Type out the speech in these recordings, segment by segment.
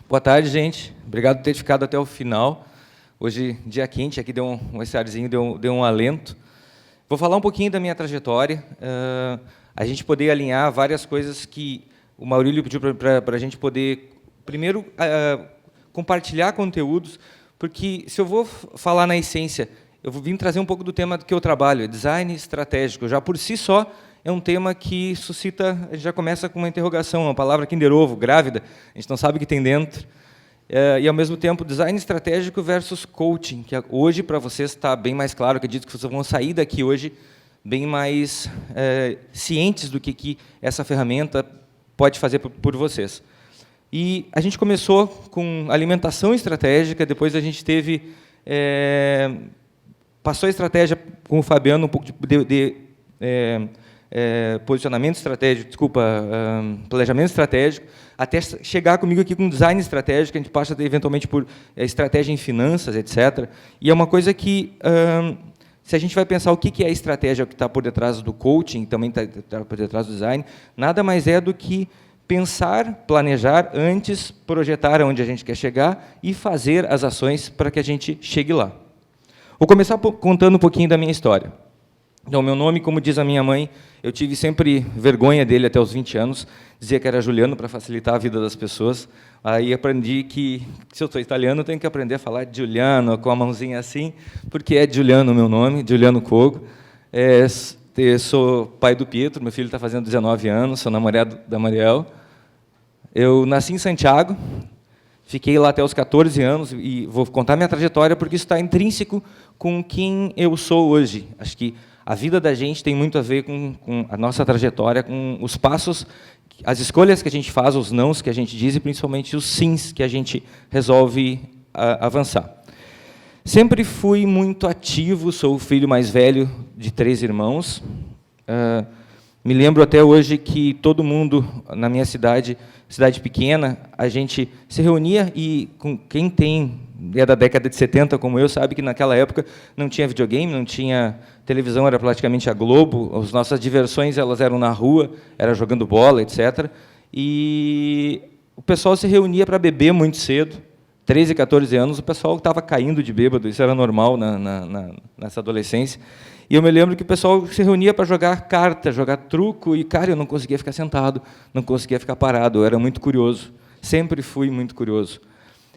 Boa tarde, gente. Obrigado por ter ficado até o final. Hoje, dia quente, aqui deu esse arzinho, deu um alento. Vou falar um pouquinho da minha trajetória, a gente poder alinhar várias coisas que o Maurílio pediu para a gente poder, primeiro, compartilhar conteúdos, porque se eu vou falar na essência, eu vou vir trazer um pouco do tema que eu trabalho, design estratégico. Já por si só, é um tema que suscita, a gente já começa com uma interrogação, uma palavra Kinder Ovo, grávida, a gente não sabe o que tem dentro. E, ao mesmo tempo, design estratégico versus coaching, que hoje, para vocês, está bem mais claro, acredito que vocês vão sair daqui hoje bem mais cientes do que essa ferramenta pode fazer por vocês. E a gente começou com alimentação estratégica, depois a gente teve... passou a estratégia com o Fabiano, um pouco de posicionamento estratégico, planejamento estratégico, até chegar comigo aqui com design estratégico, a gente passa eventualmente por estratégia em finanças, etc. E é uma coisa que, se a gente vai pensar o que é a estratégia que está por detrás do coaching, também está por detrás do design, nada mais é do que pensar, planejar antes, projetar aonde a gente quer chegar e fazer as ações para que a gente chegue lá. Vou começar contando um pouquinho da minha história. Então, meu nome, como diz a minha mãe, eu tive sempre vergonha dele até os 20 anos, dizia que era Juliano para facilitar a vida das pessoas. Aí aprendi que, se eu sou italiano, eu tenho que aprender a falar Giuliano, com a mãozinha assim, porque é Giuliano o meu nome, Giuliano Cogo. Sou pai do Pietro, meu filho está fazendo 19 anos, sou namorado da Mariel. Eu nasci em Santiago, fiquei lá até os 14 anos, e vou contar minha trajetória, porque isso está intrínseco com quem eu sou hoje. Acho que a vida da gente tem muito a ver com a nossa trajetória, com os passos, as escolhas que a gente faz, os nãos que a gente diz, e principalmente os sims que a gente resolve avançar. Sempre fui muito ativo, sou o filho mais velho de 3 irmãos. Me lembro até hoje que todo mundo na minha cidade pequena, a gente se reunia e com quem é da década de 70, como eu, sabe que naquela época não tinha videogame, não tinha televisão, era praticamente a Globo, as nossas diversões elas eram na rua, era jogando bola, etc. E o pessoal se reunia para beber muito cedo, 13, 14 anos, o pessoal estava caindo de bêbado, isso era normal nessa adolescência. E eu me lembro que o pessoal se reunia para jogar carta, jogar truco, e, cara, eu não conseguia ficar sentado, não conseguia ficar parado, eu era muito curioso, sempre fui muito curioso.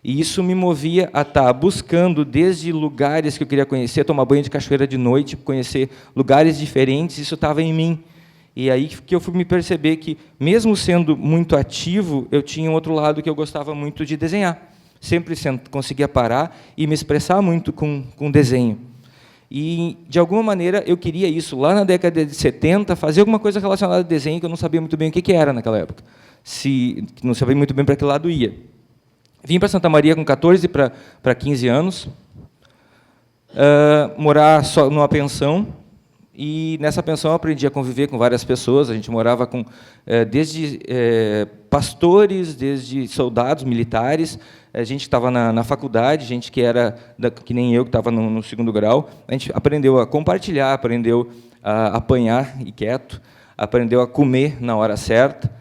E isso me movia a estar buscando, desde lugares que eu queria conhecer, tomar banho de cachoeira de noite, conhecer lugares diferentes, isso estava em mim. E aí que eu fui me perceber que, mesmo sendo muito ativo, eu tinha um outro lado que eu gostava muito de desenhar. Sempre conseguia parar e me expressar muito com desenho. E, de alguma maneira, eu queria isso. Lá na década de 70, fazer alguma coisa relacionada a desenho, que eu não sabia muito bem o que era naquela época. Não sabia muito bem para que lado ia. Vim para Santa Maria com 14 para 15 anos, morar só numa pensão, e nessa pensão eu aprendi a conviver com várias pessoas. A gente morava com desde pastores, desde soldados, militares, a gente estava na faculdade, gente que era que nem eu, que estava no 2º grau. A gente aprendeu a compartilhar, aprendeu a apanhar e quieto, aprendeu a comer na hora certa.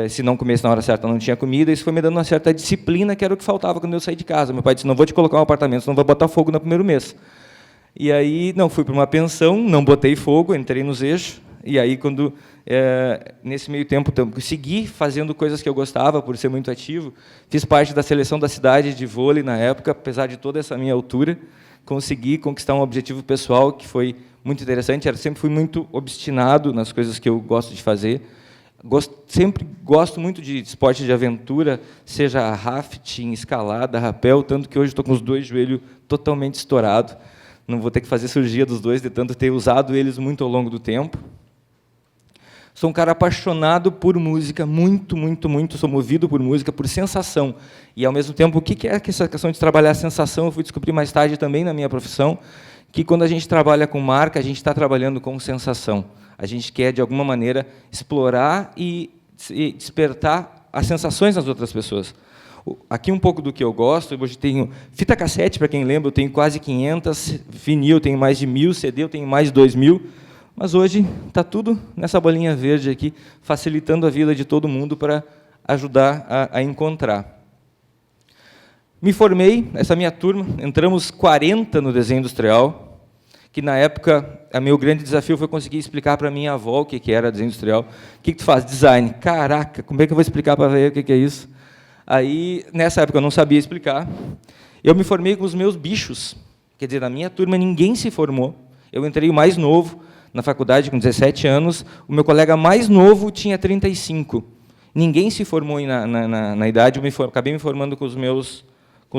Se não comesse na hora certa, não tinha comida. Isso foi me dando uma certa disciplina, que era o que faltava quando eu saí de casa. Meu pai disse: não vou te colocar um apartamento, senão vai botar fogo no primeiro mês. E aí, não, fui para uma pensão, não botei fogo, entrei nos eixos. E aí, nesse meio tempo, segui fazendo coisas que eu gostava, por ser muito ativo. Fiz parte da seleção da cidade de vôlei na época, apesar de toda essa minha altura. Consegui conquistar um objetivo pessoal que foi muito interessante. Eu sempre fui muito obstinado nas coisas que eu gosto de fazer. Sempre gosto muito de esporte de aventura, seja rafting, escalada, rapel, tanto que hoje estou com os 2 joelhos totalmente estourados. Não vou ter que fazer cirurgia dos 2, de tanto ter usado eles muito ao longo do tempo. Sou um cara apaixonado por música, muito, muito, muito. Sou movido por música, por sensação. E, ao mesmo tempo, o que é essa questão de trabalhar a sensação? Eu fui descobrir mais tarde também na minha profissão, que quando a gente trabalha com marca, a gente está trabalhando com sensação. A gente quer, de alguma maneira, explorar e despertar as sensações das outras pessoas. Aqui um pouco do que eu gosto. Hoje tenho fita cassete, para quem lembra, eu tenho quase 500, vinil, eu tenho mais de 1000, CD, eu tenho mais de 2000, mas hoje está tudo nessa bolinha verde aqui, facilitando a vida de todo mundo para ajudar a encontrar. Me formei, essa minha turma, entramos 40 no desenho industrial, que na época, o meu grande desafio foi conseguir explicar para minha avó o que era desenho industrial. O que tu faz? Design. Caraca, como é que eu vou explicar para ela o que é isso? Aí, nessa época, eu não sabia explicar. Eu me formei com os meus bichos. Quer dizer, na minha turma, ninguém se formou. Eu entrei o mais novo, na faculdade, com 17 anos. O meu colega mais novo tinha 35. Ninguém se formou na idade. Eu acabei me formando com os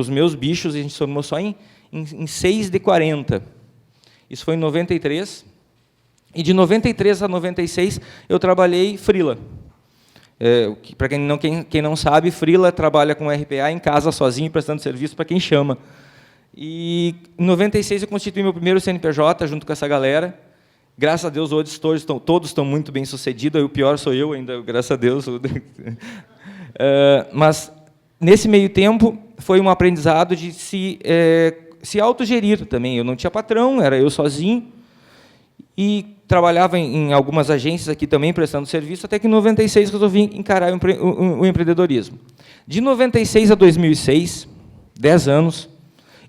meus bichos, e a gente se formou só em 6 de 40. Isso foi em 93. E de 93 a 96, eu trabalhei freela. Para quem não sabe, freela trabalha com RPA em casa, sozinho, prestando serviço para quem chama. E em 96 eu constituí meu primeiro CNPJ, junto com essa galera. Graças a Deus, hoje todos estão muito bem sucedidos, o pior sou eu ainda, graças a Deus. Mas, nesse meio tempo, foi um aprendizado de se autogerir também. Eu não tinha patrão, era eu sozinho, e trabalhava em algumas agências aqui também, prestando serviço, até que em 96 resolvi encarar o empreendedorismo. De 96 a 2006, 10 anos,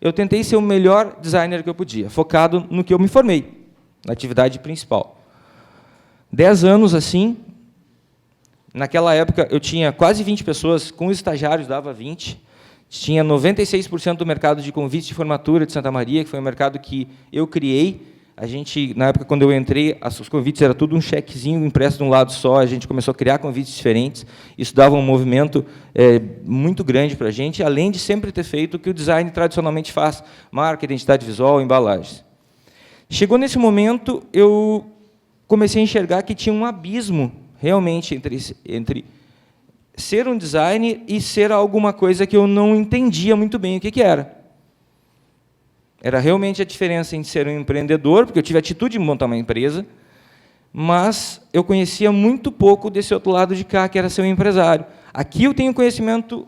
eu tentei ser o melhor designer que eu podia, focado no que eu me formei, na atividade principal. 10 anos assim, naquela época eu tinha quase 20 pessoas, com os estagiários dava 20, tinha 96% do mercado de convites de formatura de Santa Maria, que foi um mercado que eu criei. A gente, na época, quando eu entrei, os convites era tudo um chequezinho impresso de um lado só, a gente começou a criar convites diferentes, isso dava um movimento muito grande para a gente, além de sempre ter feito o que o design tradicionalmente faz, marca, identidade visual, embalagens. Chegou nesse momento, eu comecei a enxergar que tinha um abismo, realmente, entre ser um designer e ser alguma coisa que eu não entendia muito bem o que era. Era realmente a diferença entre ser um empreendedor, porque eu tive a atitude de montar uma empresa, mas eu conhecia muito pouco desse outro lado de cá, que era ser um empresário. Aqui eu tenho conhecimento,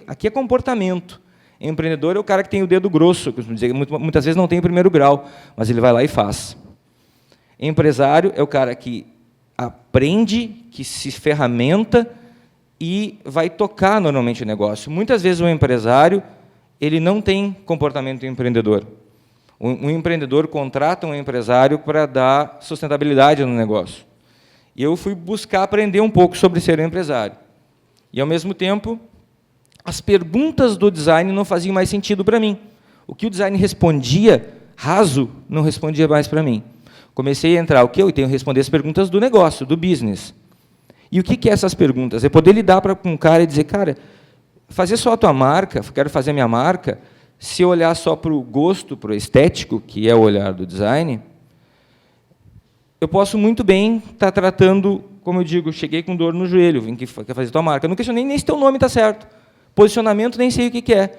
aqui é comportamento. Empreendedor é o cara que tem o dedo grosso, que muitas vezes não tem o primeiro grau, mas ele vai lá e faz. Empresário é o cara que aprende, que se ferramenta e vai tocar normalmente o negócio. Muitas vezes o empresário ele não tem comportamento empreendedor. Um empreendedor contrata um empresário para dar sustentabilidade no negócio. E eu fui buscar aprender um pouco sobre ser um empresário. E, ao mesmo tempo, as perguntas do design não faziam mais sentido para mim. O que o design respondia, raso, não respondia mais para mim. Comecei a entrar, eu tenho que responder as perguntas do negócio, do business. E o que é essas perguntas? É poder lidar com um cara e dizer, cara, fazer só a tua marca, quero fazer a minha marca, se eu olhar só para o gosto, para o estético, que é o olhar do design, eu posso muito bem estar tratando, como eu digo, cheguei com dor no joelho, vim quer fazer tua marca. Eu não questionei nem se teu nome está certo. Posicionamento, nem sei o que é.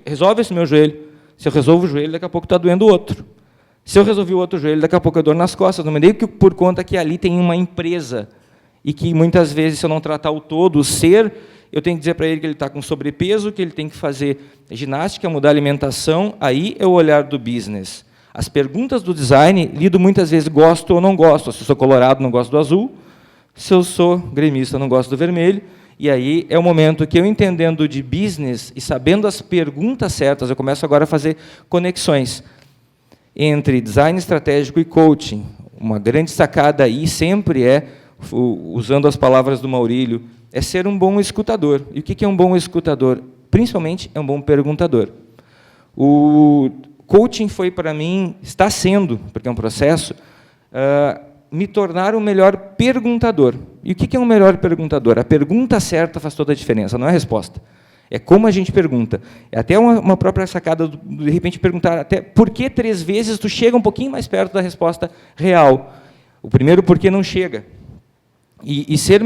Resolve esse meu joelho. Se eu resolvo o joelho, daqui a pouco está doendo o outro. Se eu resolvi o outro joelho, daqui a pouco é dor nas costas. Não me dei por conta que ali tem uma empresa e que, muitas vezes, se eu não tratar o todo, o ser, eu tenho que dizer para ele que ele está com sobrepeso, que ele tem que fazer ginástica, mudar a alimentação, aí é o olhar do business. As perguntas do design, lido muitas vezes, gosto ou não gosto. Se eu sou colorado, não gosto do azul. Se eu sou gremista, não gosto do vermelho. E aí é o momento que eu, entendendo de business e sabendo as perguntas certas, eu começo agora a fazer conexões entre design estratégico e coaching. Uma grande sacada aí sempre é, usando as palavras do Maurílio, é ser um bom escutador. E o que é um bom escutador? Principalmente, é um bom perguntador. O coaching foi, para mim, está sendo, porque é um processo, me tornar um melhor perguntador. E o que é um melhor perguntador? A pergunta certa faz toda a diferença, não é a resposta. É como a gente pergunta. É até uma própria sacada, de repente, perguntar até por que 3 vezes tu chega um pouquinho mais perto da resposta real. O primeiro, por que não chega? E ser um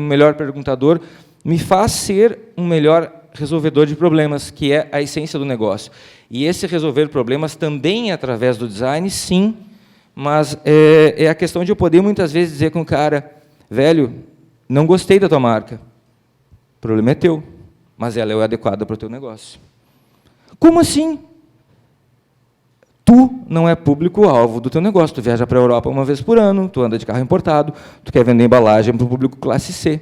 melhor perguntador me faz ser um melhor resolvedor de problemas, que é a essência do negócio. E esse resolver problemas também é através do design, sim, mas é a questão de eu poder, muitas vezes, dizer com o cara, velho, não gostei da tua marca. O problema é teu, mas ela é adequada para o teu negócio. Como assim? Tu não é público-alvo do teu negócio. Tu viaja para a Europa uma vez por ano, tu anda de carro importado, tu quer vender embalagem para o público classe C.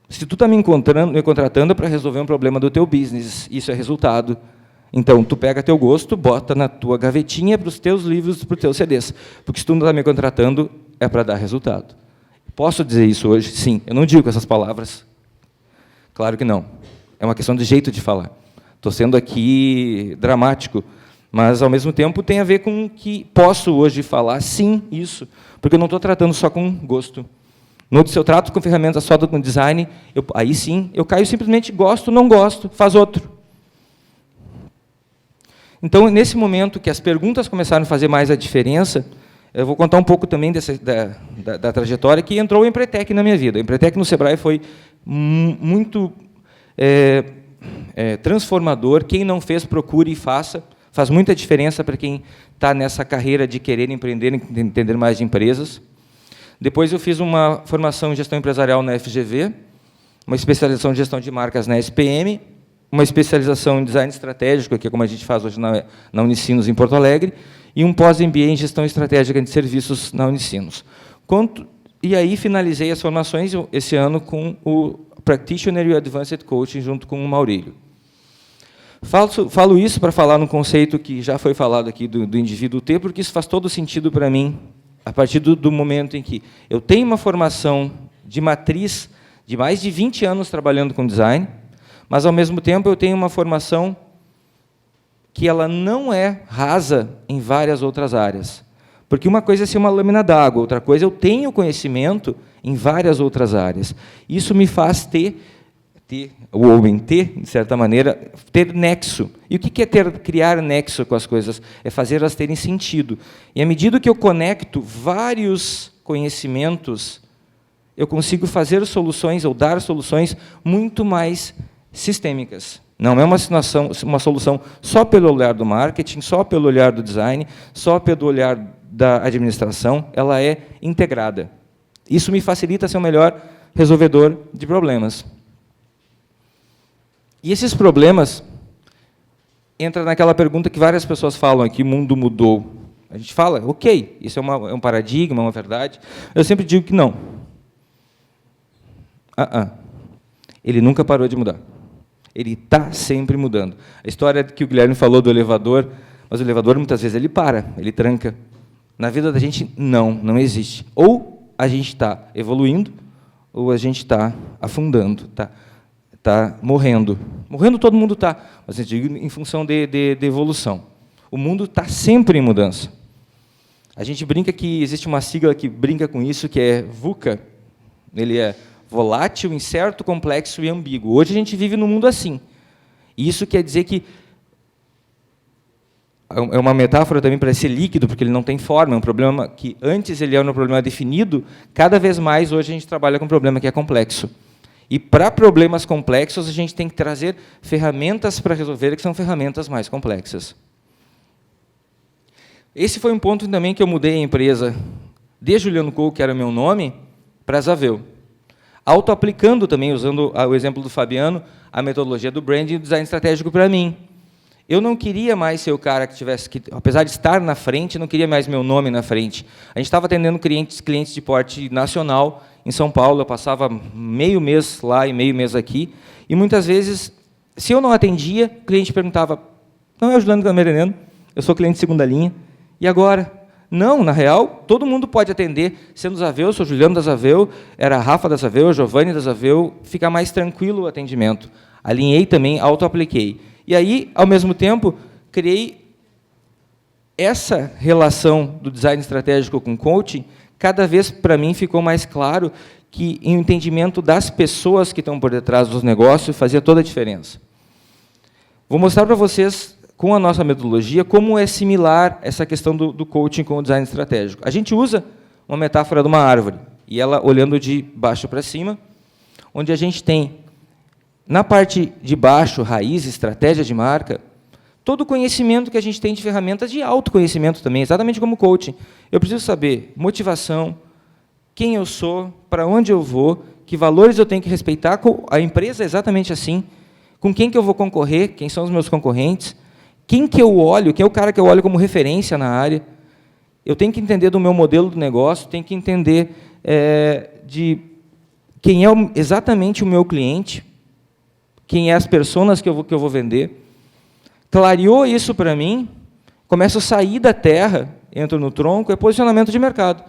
Se tu está me contratando para resolver um problema do teu business, isso é resultado. Então, tu pega teu gosto, bota na tua gavetinha para os teus livros, para os teus CDs. Porque se tu não está me contratando, é para dar resultado. Posso dizer isso hoje? Sim. Eu não digo essas palavras. Claro que não. É uma questão de jeito de falar. Estou sendo aqui dramático, mas, ao mesmo tempo, tem a ver com que posso hoje falar, sim, isso, porque eu não estou tratando só com gosto. Se eu trato com ferramentas só com design, aí sim, eu caio simplesmente gosto, não gosto, faz outro. Então, nesse momento que as perguntas começaram a fazer mais a diferença, eu vou contar um pouco também da trajetória que entrou o Empretec na minha vida. O Empretec no Sebrae foi muito transformador. Quem não fez, procure e faça. Faz muita diferença para quem está nessa carreira de querer empreender, entender mais de empresas. Depois eu fiz uma formação em gestão empresarial na FGV, uma especialização em gestão de marcas na SPM, uma especialização em design estratégico, que é como a gente faz hoje na Unicinos, em Porto Alegre, e um pós-MBA em gestão estratégica de serviços na Unicinos. E aí finalizei as formações esse ano com o Practitioner e o Advanced Coaching, junto com o Maurílio. Falo isso para falar num conceito que já foi falado aqui do indivíduo T, porque isso faz todo sentido para mim, a partir do momento em que eu tenho uma formação de matriz de mais de 20 anos trabalhando com design, mas, ao mesmo tempo, eu tenho uma formação que ela não é rasa em várias outras áreas. Porque uma coisa é ser uma lâmina d'água, outra coisa é eu tenho conhecimento em várias outras áreas. Isso me faz ter, de certa maneira, ter nexo. E o que é criar nexo com as coisas? É fazer elas terem sentido. E, à medida que eu conecto vários conhecimentos, eu consigo fazer soluções, ou dar soluções, muito mais sistêmicas. Não é uma solução só pelo olhar do marketing, só pelo olhar do design, só pelo olhar da administração, ela é integrada. Isso me facilita ser o melhor resolvedor de problemas. E esses problemas entram naquela pergunta que várias pessoas falam aqui, o mundo mudou. A gente fala, ok, isso é um paradigma, uma verdade. Eu sempre digo que não. Ele nunca parou de mudar. Ele está sempre mudando. A história que o Guilherme falou do elevador, mas o elevador, muitas vezes, ele para, ele tranca. Na vida da gente, não existe. Ou a gente está evoluindo, ou a gente está afundando, está morrendo. Morrendo todo mundo está, mas eu digo em função de evolução. O mundo está sempre em mudança. A gente brinca que existe uma sigla que brinca com isso, que é VUCA. Ele é volátil, incerto, complexo e ambíguo. Hoje a gente vive num mundo assim. E isso quer dizer que é uma metáfora também para ser líquido, porque ele não tem forma, é um problema que antes ele era um problema definido, cada vez mais hoje a gente trabalha com um problema que é complexo. E para problemas complexos a gente tem que trazer ferramentas para resolver, que são ferramentas mais complexas. Esse foi um ponto também que eu mudei a empresa, de Juliano Couto, que era meu nome, para Zavel. Auto-aplicando também, usando o exemplo do Fabiano, a metodologia do branding e do design estratégico para mim. Eu não queria mais ser o cara que tivesse que, apesar de estar na frente, não queria mais meu nome na frente. A gente estava atendendo clientes de porte nacional em São Paulo, eu passava meio mês lá e meio mês aqui, e muitas vezes, se eu não atendia, o cliente perguntava, não é o Juliano Camereneno, eu sou cliente de segunda linha, e agora? Não, na real, todo mundo pode atender, sendo Zavel, eu sou Juliano da Zavel, era a Rafa da Zavel, a Giovanni da Zavel, fica mais tranquilo o atendimento. Alinhei também, auto-apliquei. E aí, ao mesmo tempo, criei essa relação do design estratégico com coaching, cada vez, para mim, ficou mais claro que o entendimento das pessoas que estão por detrás dos negócios fazia toda a diferença. Vou mostrar para vocês, com a nossa metodologia, como é similar essa questão do coaching com o design estratégico. A gente usa uma metáfora de uma árvore, e ela olhando de baixo para cima, onde a gente tem, na parte de baixo, raiz, estratégia de marca, todo o conhecimento que a gente tem de ferramentas de autoconhecimento também, exatamente como coaching. Eu preciso saber motivação, quem eu sou, para onde eu vou, que valores eu tenho que respeitar, a empresa é exatamente assim, com quem que eu vou concorrer, quem são os meus concorrentes, quem que eu olho, quem é o cara que eu olho como referência na área. Eu tenho que entender do meu modelo de negócio, tenho que entender quem é exatamente o meu cliente, quem é as pessoas que eu vou vender, clareou isso para mim, começo a sair da terra, entro no tronco, é posicionamento de mercado.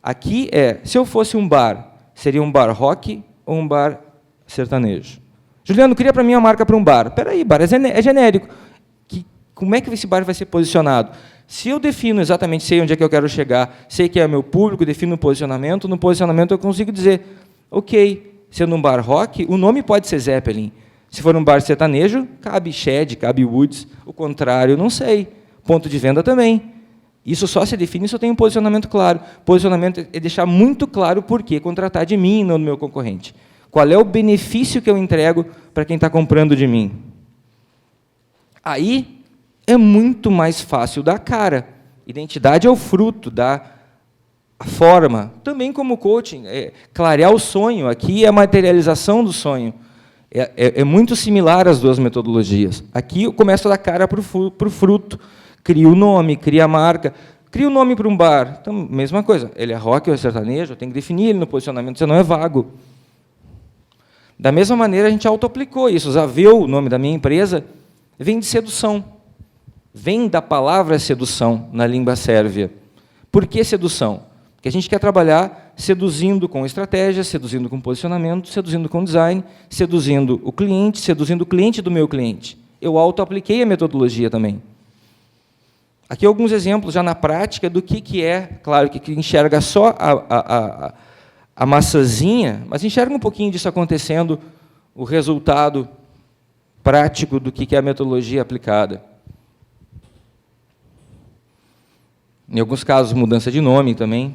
Aqui se eu fosse um bar, seria um bar rock ou um bar sertanejo? Juliano, cria para mim uma marca para um bar. Espera aí, bar é genérico. Como é que esse bar vai ser posicionado? Se eu defino exatamente, sei onde é que eu quero chegar, sei que é o meu público, defino no posicionamento eu consigo dizer, ok, sendo um bar rock, o nome pode ser Zeppelin. Se for um bar sertanejo, cabe Shed, cabe Woods. O contrário, não sei. Ponto de venda também. Isso só se define se eu tenho um posicionamento claro. Posicionamento é deixar muito claro por que contratar de mim e não do meu concorrente. Qual é o benefício que eu entrego para quem está comprando de mim? Aí é muito mais fácil dar cara. Identidade é o fruto, da forma. Também como coaching, clarear o sonho. Aqui é a materialização do sonho. É muito similar as duas metodologias. Aqui eu começo a dar cara para o fruto. Crio o nome, crio a marca. Crio o nome para um bar. Então, mesma coisa. Ele é rock ou é sertanejo? Eu tenho que definir ele no posicionamento, senão é vago. Da mesma maneira, a gente auto-aplicou isso. Zaveu, o nome da minha empresa, vem de sedução. Vem da palavra sedução, na língua sérvia. Por que sedução? Porque a gente quer trabalhar seduzindo com estratégia, seduzindo com posicionamento, seduzindo com design, seduzindo o cliente do meu cliente. Eu auto-apliquei a metodologia também. Aqui alguns exemplos já na prática do que é, claro, que enxerga só a maçãzinha, mas enxerga um pouquinho disso acontecendo, o resultado prático do que é a metodologia aplicada. Em alguns casos, mudança de nome também.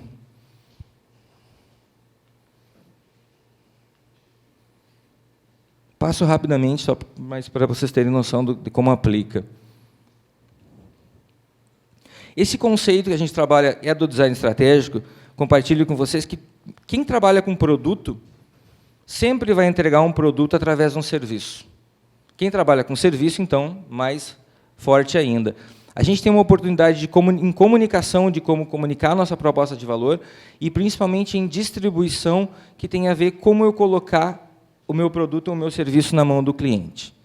Passo rapidamente, só mais para vocês terem noção de como aplica. Esse conceito que a gente trabalha é do design estratégico. Compartilho com vocês que quem trabalha com produto sempre vai entregar um produto através de um serviço. Quem trabalha com serviço, então, mais forte ainda. A gente tem uma oportunidade em comunicação, de como comunicar a nossa proposta de valor, e principalmente em distribuição, que tem a ver como eu colocar o meu produto ou o meu serviço na mão do cliente.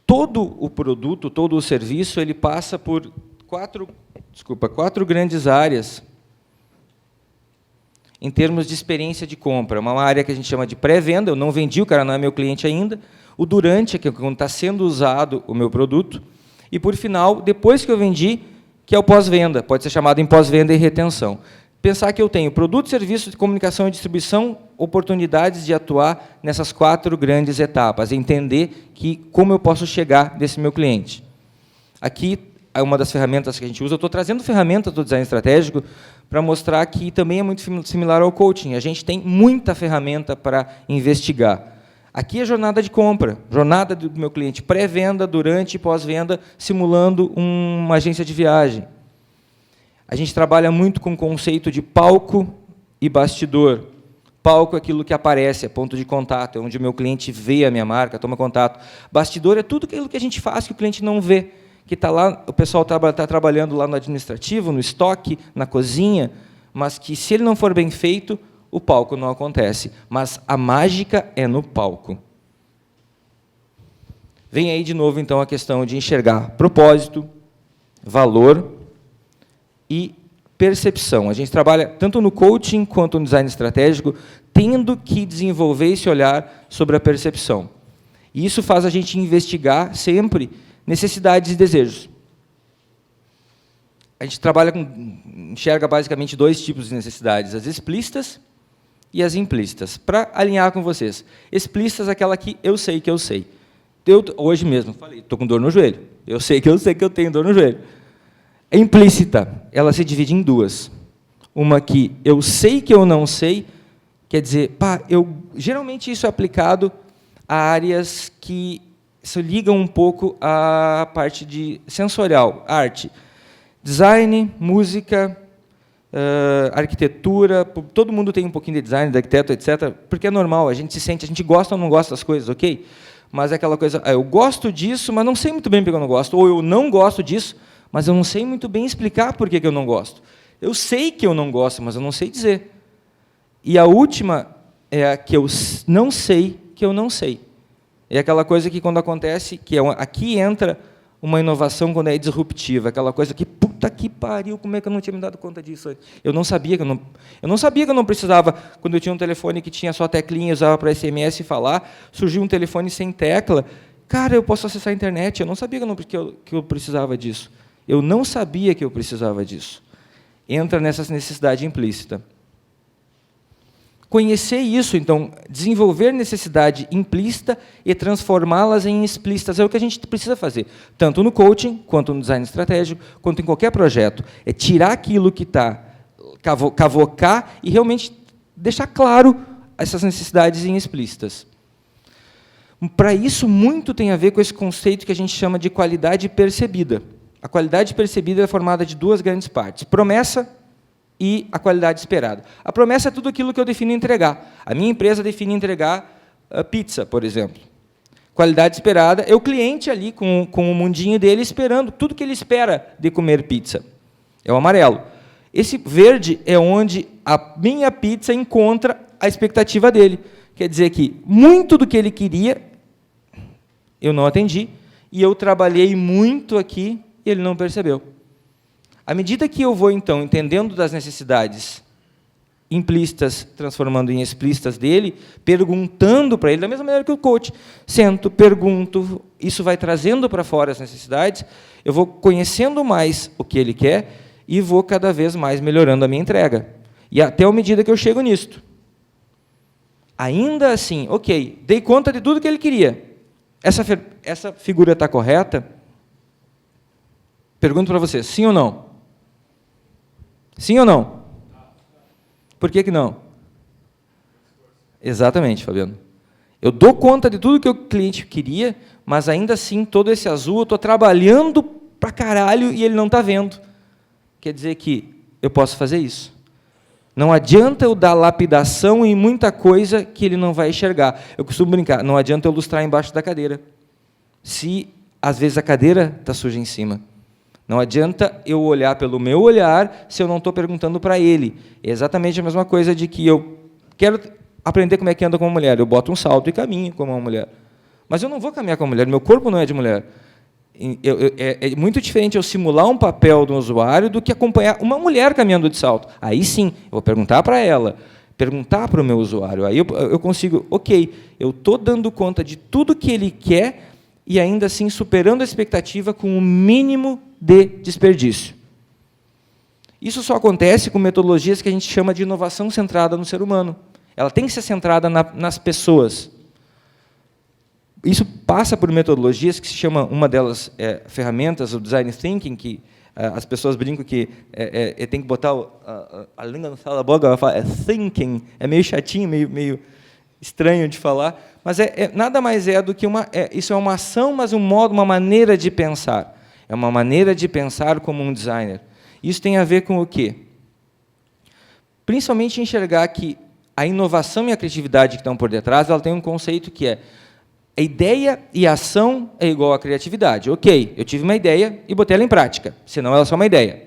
Todo o produto, todo o serviço, ele passa por quatro grandes áreas em termos de experiência de compra. Uma área que a gente chama de pré-venda, eu não vendi, o cara não é meu cliente ainda. O durante, que é quando está sendo usado o meu produto. E, por final, depois que eu vendi, que é o pós-venda. Pode ser chamado em pós-venda e retenção. Pensar que eu tenho produto, serviço de comunicação e distribuição, oportunidades de atuar nessas 4 grandes etapas. Entender como eu posso chegar desse meu cliente. Aqui é uma das ferramentas que a gente usa. Eu estou trazendo ferramentas do design estratégico para mostrar que também é muito similar ao coaching. A gente tem muita ferramenta para investigar. Aqui é jornada de compra, jornada do meu cliente, pré-venda, durante e pós-venda, simulando uma agência de viagem. A gente trabalha muito com o conceito de palco e bastidor. Palco é aquilo que aparece, é ponto de contato, é onde o meu cliente vê a minha marca, toma contato. Bastidor é tudo aquilo que a gente faz que o cliente não vê, que está lá, o pessoal está trabalhando lá no administrativo, no estoque, na cozinha, mas que, se ele não for bem feito, o palco não acontece. Mas a mágica é no palco. Vem aí, de novo, então, a questão de enxergar propósito, valor e percepção. A gente trabalha, tanto no coaching quanto no design estratégico, tendo que desenvolver esse olhar sobre a percepção. E isso faz a gente investigar sempre necessidades e desejos. A gente enxerga basicamente 2 tipos de necessidades, as explícitas e as implícitas. Para alinhar com vocês, explícitas é aquela que eu sei que eu sei. Hoje mesmo, falei, estou com dor no joelho. Eu sei que eu tenho dor no joelho. A implícita, ela se divide em 2. Uma que eu sei que eu não sei, quer dizer, geralmente isso é aplicado a áreas que se ligam um pouco à parte de sensorial, arte. Design, música, arquitetura, todo mundo tem um pouquinho de design, de arquiteto, etc., porque é normal, a gente gosta ou não gosta das coisas, ok? Mas é aquela coisa, eu gosto disso, mas não sei muito bem porque eu não gosto, ou eu não gosto disso, mas eu não sei muito bem explicar por que eu não gosto. Eu sei que eu não gosto, mas eu não sei dizer. E a última é a que eu não sei que eu não sei. É aquela coisa que, quando acontece, aqui entra uma inovação quando é disruptiva, aquela coisa que, puta que pariu, como é que eu não tinha me dado conta disso? Eu não sabia que eu não precisava, quando eu tinha um telefone que tinha só teclinha, usava para SMS e falar, surgiu um telefone sem tecla, cara, eu posso acessar a internet, eu não sabia que eu precisava disso. Eu não sabia que eu precisava disso. Entra nessa necessidade implícita. Conhecer isso, então, desenvolver necessidade implícita e transformá-las em explícitas, é o que a gente precisa fazer, tanto no coaching, quanto no design estratégico, quanto em qualquer projeto. É tirar aquilo que está, cavocar e realmente deixar claro essas necessidades em explícitas. Para isso, muito tem a ver com esse conceito que a gente chama de qualidade percebida. A qualidade percebida é formada de duas grandes partes: promessa e a qualidade esperada. A promessa é tudo aquilo que eu defino entregar. A minha empresa define entregar pizza, por exemplo. Qualidade esperada é o cliente ali com o mundinho dele esperando tudo que ele espera de comer pizza. É o amarelo. Esse verde é onde a minha pizza encontra a expectativa dele. Quer dizer que muito do que ele queria eu não atendi, e eu trabalhei muito aqui e ele não percebeu. À medida que eu vou, então, entendendo das necessidades implícitas, transformando em explícitas dele, perguntando para ele, da mesma maneira que o coach, sento, pergunto, isso vai trazendo para fora as necessidades, eu vou conhecendo mais o que ele quer e vou cada vez mais melhorando a minha entrega. E até a medida que eu chego nisto. Ainda assim, ok, dei conta de tudo que ele queria. Essa figura está correta? Pergunto para você, sim ou não? Sim ou não? Por que não? Exatamente, Fabiano. Eu dou conta de tudo que o cliente queria, mas ainda assim, todo esse azul, eu estou trabalhando para caralho e ele não está vendo. Quer dizer que eu posso fazer isso. Não adianta eu dar lapidação em muita coisa que ele não vai enxergar. Eu costumo brincar, não adianta eu lustrar embaixo da cadeira, se, às vezes, a cadeira está suja em cima. Não adianta eu olhar pelo meu olhar se eu não estou perguntando para ele. É exatamente a mesma coisa de que eu quero aprender como é que anda com uma mulher. Eu boto um salto e caminho como uma mulher. Mas eu não vou caminhar com uma mulher, meu corpo não é de mulher. É muito diferente eu simular um papel do usuário do que acompanhar uma mulher caminhando de salto. Aí sim, eu vou perguntar para ela, perguntar para o meu usuário. Aí eu consigo, ok, eu estou dando conta de tudo que ele quer e ainda assim superando a expectativa com o mínimo de desperdício. Isso só acontece com metodologias que a gente chama de inovação centrada no ser humano. Ela tem que ser centrada nas pessoas. Isso passa por metodologias que se chama, uma delas, ferramentas, o Design Thinking, que as pessoas brincam que tem que botar a língua no sala da boca, ela fala, thinking, é meio chatinho, meio estranho de falar, mas nada mais do que isso é uma ação, mas um modo, uma maneira de pensar. É uma maneira de pensar como um designer. Isso tem a ver com o quê? Principalmente enxergar que a inovação e a criatividade que estão por detrás, ela tem um conceito que é a ideia e a ação é igual à criatividade. Ok, eu tive uma ideia e botei ela em prática, senão ela é só uma ideia.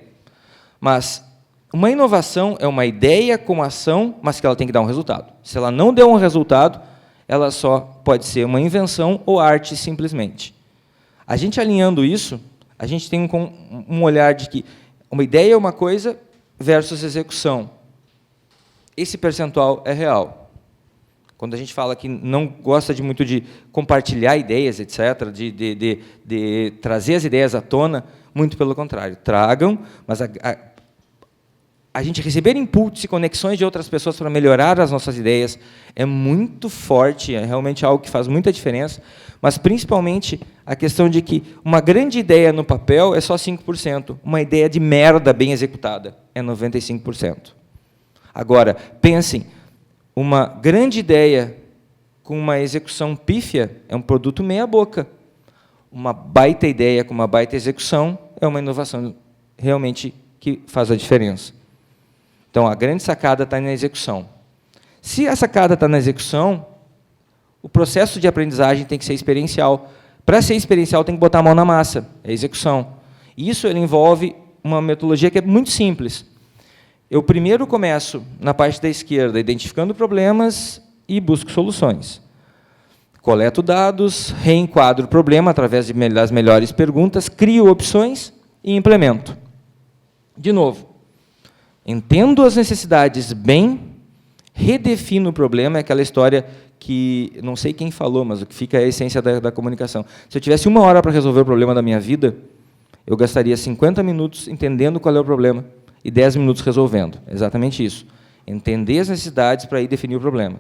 Mas uma inovação é uma ideia com ação, mas que ela tem que dar um resultado. Se ela não der um resultado, ela só pode ser uma invenção ou arte, simplesmente. A gente alinhando isso, a gente tem um olhar de que uma ideia é uma coisa versus execução. Esse percentual é real. Quando a gente fala que não gosta muito de compartilhar ideias, etc., de trazer as ideias à tona, muito pelo contrário. Tragam, mas a gente receber inputs e conexões de outras pessoas para melhorar as nossas ideias é muito forte, é realmente algo que faz muita diferença, mas, principalmente, a questão de que uma grande ideia no papel é só 5%, uma ideia de merda bem executada é 95%. Agora, pensem, uma grande ideia com uma execução pífia é um produto meia-boca. Uma baita ideia com uma baita execução é uma inovação realmente que faz a diferença. Então, a grande sacada está na execução. Se a sacada está na execução, o processo de aprendizagem tem que ser experiencial. Para ser experiencial, tem que botar a mão na massa, é execução. E isso ele envolve uma metodologia que é muito simples. Eu primeiro começo, na parte da esquerda, identificando problemas e busco soluções. Coleto dados, reenquadro o problema através das melhores perguntas, crio opções e implemento. De novo, entendo as necessidades bem, redefino o problema, é aquela história que, não sei quem falou, mas o que fica é a essência da comunicação. Se eu tivesse 1 hora para resolver o problema da minha vida, eu gastaria 50 minutos entendendo qual é o problema e 10 minutos resolvendo. É exatamente isso. Entender as necessidades para ir definir o problema.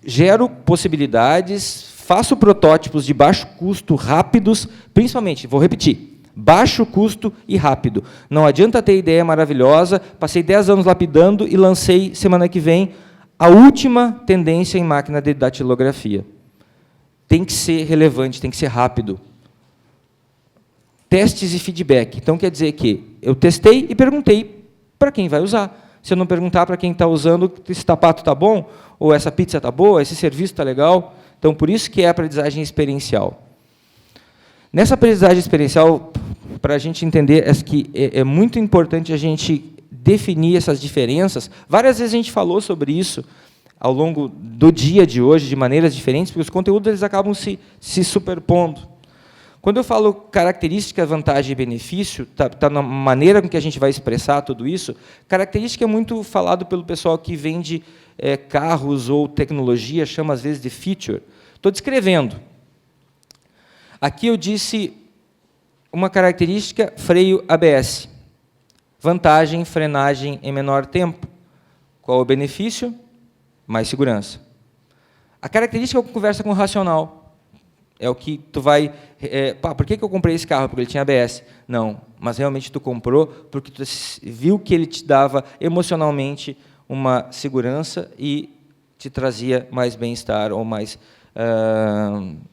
Gero possibilidades, faço protótipos de baixo custo, rápidos, principalmente, vou repetir, baixo custo e rápido. Não adianta ter ideia maravilhosa, passei 10 anos lapidando e lancei, semana que vem, a última tendência em máquina de datilografia. Tem que ser relevante, tem que ser rápido. Testes e feedback. Então, quer dizer que eu testei e perguntei para quem vai usar. Se eu não perguntar para quem está usando, esse sapato está bom, ou essa pizza está boa, esse serviço está legal. Então, por isso que é a aprendizagem experiencial. Nessa aprendizagem experiencial, para a gente entender que é muito importante a gente definir essas diferenças. Várias vezes a gente falou sobre isso ao longo do dia de hoje, de maneiras diferentes, porque os conteúdos eles acabam se superpondo. Quando eu falo característica, vantagem e benefício, tá na maneira com que a gente vai expressar tudo isso. Característica é muito falado pelo pessoal que vende carros ou tecnologia, chama às vezes de feature. Estou descrevendo. Aqui eu disse uma característica, freio ABS. Vantagem, frenagem em menor tempo. Qual o benefício? Mais segurança. A característica é que conversa com o racional. É o que tu vai... por que eu comprei esse carro? Porque ele tinha ABS. Não, mas realmente tu comprou porque tu viu que ele te dava emocionalmente uma segurança e te trazia mais bem-estar ou mais...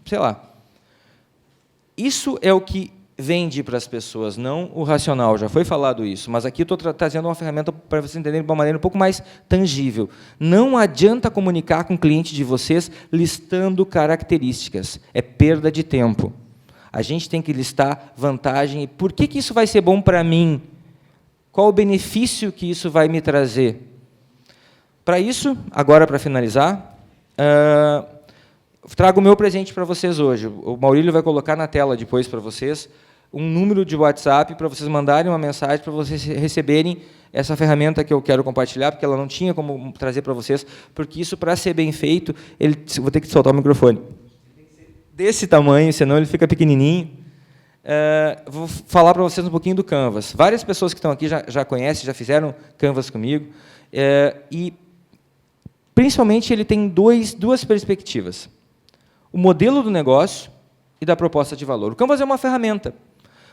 sei lá. Isso é o que vende para as pessoas, não o racional. Já foi falado isso, mas aqui eu estou trazendo uma ferramenta para vocês entenderem de uma maneira um pouco mais tangível. Não adianta comunicar com o cliente de vocês listando características. É perda de tempo. A gente tem que listar vantagem e por que isso vai ser bom para mim? Qual o benefício que isso vai me trazer? Para isso, agora para finalizar, trago o meu presente para vocês hoje. O Maurílio vai colocar na tela depois para vocês um número de WhatsApp para vocês mandarem uma mensagem para vocês receberem essa ferramenta que eu quero compartilhar, porque ela não tinha como trazer para vocês, porque isso, para ser bem feito, vou ter que soltar o microfone. Tem que ser desse tamanho, senão ele fica pequenininho. Vou falar para vocês um pouquinho do Canvas. Várias pessoas que estão aqui já conhecem, já fizeram Canvas comigo, e, principalmente, ele tem duas perspectivas. O modelo do negócio e da proposta de valor. O Canvas é uma ferramenta,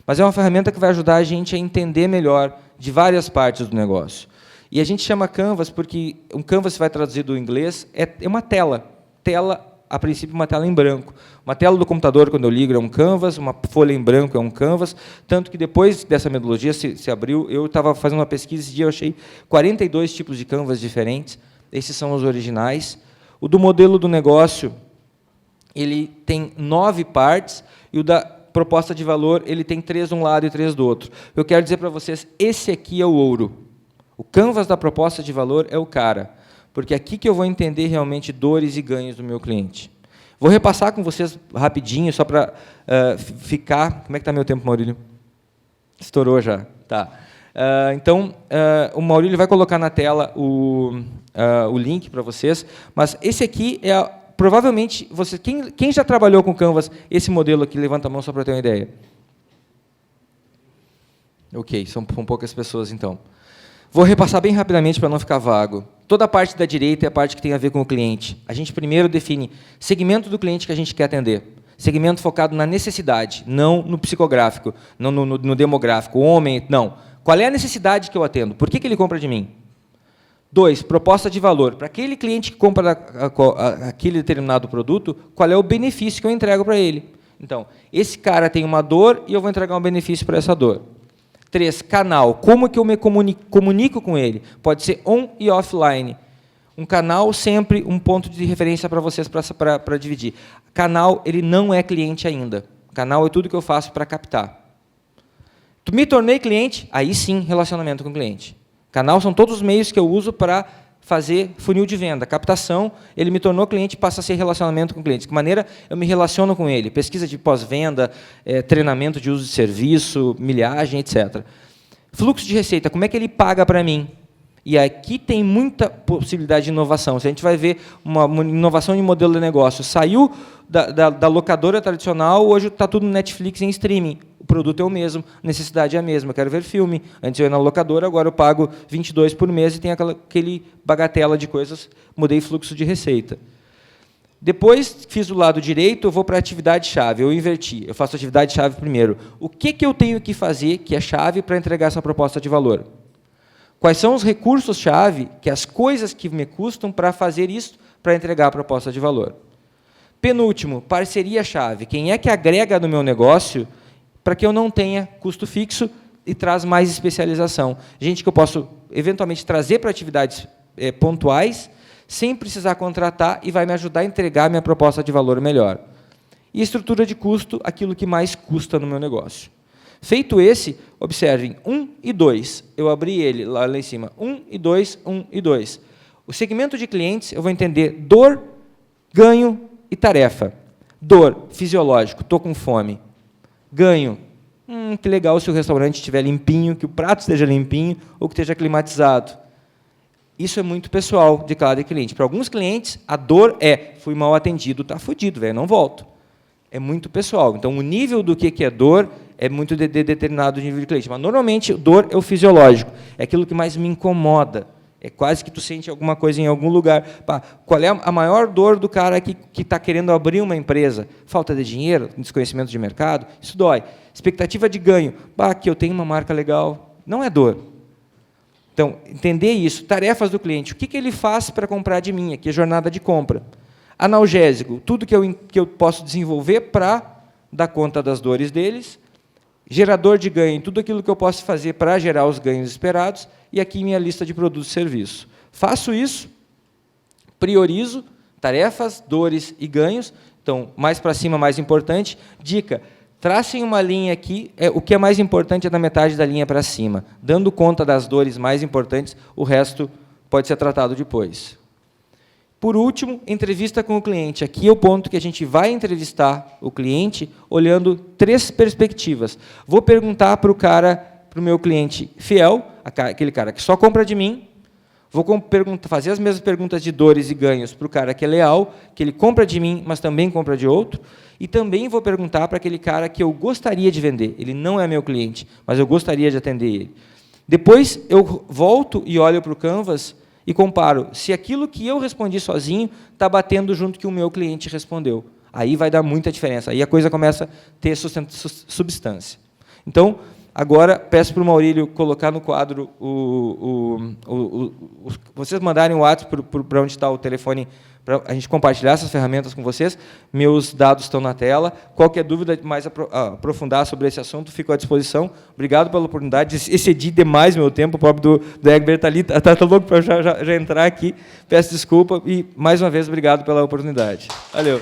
mas é uma ferramenta que vai ajudar a gente a entender melhor de várias partes do negócio. E a gente chama Canvas porque um Canvas, vai traduzir do inglês, é uma tela. Tela, a princípio, uma tela em branco. Uma tela do computador, quando eu ligo, é um Canvas, uma folha em branco é um Canvas, tanto que depois dessa metodologia se abriu, eu estava fazendo uma pesquisa esse dia, eu achei 42 tipos de Canvas diferentes, esses são os originais. O do modelo do negócio, ele tem 9 partes, e o da proposta de valor, ele tem 3 de um lado e 3 do outro. Eu quero dizer para vocês, esse aqui é o ouro. O Canvas da proposta de valor é o cara, porque é aqui que eu vou entender realmente dores e ganhos do meu cliente. Vou repassar com vocês rapidinho, só para ficar... Como é que está meu tempo, Maurílio? Estourou já. Tá. Então, o Maurílio vai colocar na tela o link para vocês, mas esse aqui é... Provavelmente, quem já trabalhou com Canvas, esse modelo aqui, levanta a mão só para ter uma ideia. Ok, são poucas pessoas, então. Vou repassar bem rapidamente para não ficar vago. Toda a parte da direita é a parte que tem a ver com o cliente. A gente primeiro define segmento do cliente que a gente quer atender. Segmento focado na necessidade, não no psicográfico, não no demográfico. Homem, não. Qual é a necessidade que eu atendo? Por que ele compra de mim? 2, proposta de valor. Para aquele cliente que compra aquele determinado produto, qual é o benefício que eu entrego para ele? Então, esse cara tem uma dor e eu vou entregar um benefício para essa dor. 3, canal. Como que eu me comunico com ele? Pode ser on e offline. Um canal sempre um ponto de referência para vocês para dividir. Canal, ele não é cliente ainda. Canal é tudo que eu faço para captar. Me tornei cliente, aí sim, relacionamento com o cliente. Canal são todos os meios que eu uso para fazer funil de venda, captação, ele me tornou cliente, passa a ser relacionamento com o cliente. De que maneira eu me relaciono com ele? Pesquisa de pós-venda, treinamento de uso de serviço, milhagem, etc. Fluxo de receita, como é que ele paga para mim? E aqui tem muita possibilidade de inovação. Se a gente vai ver uma inovação de modelo de negócio, saiu da locadora tradicional, hoje está tudo no Netflix em streaming. O produto é o mesmo, a necessidade é a mesma. Eu quero ver filme. Antes eu ia na locadora, agora eu pago 22 por mês e tem aquele bagatela de coisas. Mudei fluxo de receita. Depois, fiz o lado direito, eu vou para a atividade-chave. Eu inverti. Eu faço a atividade-chave primeiro. O que eu tenho que fazer, que é chave, para entregar essa proposta de valor? Quais são os recursos-chave, que as coisas que me custam para fazer isso, para entregar a proposta de valor? Penúltimo, parceria-chave. Quem é que agrega no meu negócio para que eu não tenha custo fixo e traz mais especialização? Gente que eu posso, eventualmente, trazer para atividades pontuais, sem precisar contratar, e vai me ajudar a entregar a minha proposta de valor melhor. E estrutura de custo, aquilo que mais custa no meu negócio. Feito esse, observem, 1 e 2. Eu abri ele lá em cima. 1 e 2, 1 e 2. O segmento de clientes, eu vou entender dor, ganho e tarefa. Dor, fisiológico, estou com fome. Ganho, que legal se o restaurante estiver limpinho, que o prato esteja limpinho ou que esteja climatizado. Isso é muito pessoal de cada cliente. Para alguns clientes, a dor é, fui mal atendido, está fodido, velho, não volto. É muito pessoal. Então, o nível do que é dor é muito de determinado nível de cliente. Mas, normalmente, dor é o fisiológico. É aquilo que mais me incomoda. É quase que tu sente alguma coisa em algum lugar. Pá, qual é a maior dor do cara que está querendo abrir uma empresa? Falta de dinheiro, desconhecimento de mercado? Isso dói. Expectativa de ganho. Pá, que eu tenho uma marca legal. Não é dor. Então, entender isso. Tarefas do cliente. O que ele faz para comprar de mim? Aqui é jornada de compra. Analgésico. Tudo que eu posso desenvolver para dar conta das dores deles. Gerador de ganho. Tudo aquilo que eu posso fazer para gerar os ganhos esperados. E aqui minha lista de produtos e serviços. Faço isso, priorizo tarefas, dores e ganhos. Então, mais para cima, mais importante. Dica, tracem uma linha aqui, o que é mais importante é da metade da linha para cima. Dando conta das dores mais importantes, o resto pode ser tratado depois. Por último, entrevista com o cliente. Aqui é o ponto que a gente vai entrevistar o cliente olhando 3 perspectivas. Vou perguntar para o meu cliente fiel, aquele cara que só compra de mim, vou fazer as mesmas perguntas de dores e ganhos para o cara que é leal, que ele compra de mim, mas também compra de outro, e também vou perguntar para aquele cara que eu gostaria de vender. Ele não é meu cliente, mas eu gostaria de atender ele. Depois, eu volto e olho para o Canvas e comparo se aquilo que eu respondi sozinho está batendo junto com o que o meu cliente respondeu. Aí vai dar muita diferença. Aí a coisa começa a ter substância. Então, agora, peço para o Maurílio colocar no quadro vocês mandarem o WhatsApp para onde está o telefone, para a gente compartilhar essas ferramentas com vocês. Meus dados estão na tela. Qualquer dúvida mais aprofundar sobre esse assunto, fico à disposição. Obrigado pela oportunidade. Excedi demais meu tempo. O próprio do Egbert está ali, está louco para já entrar aqui. Peço desculpa e, mais uma vez, obrigado pela oportunidade. Valeu.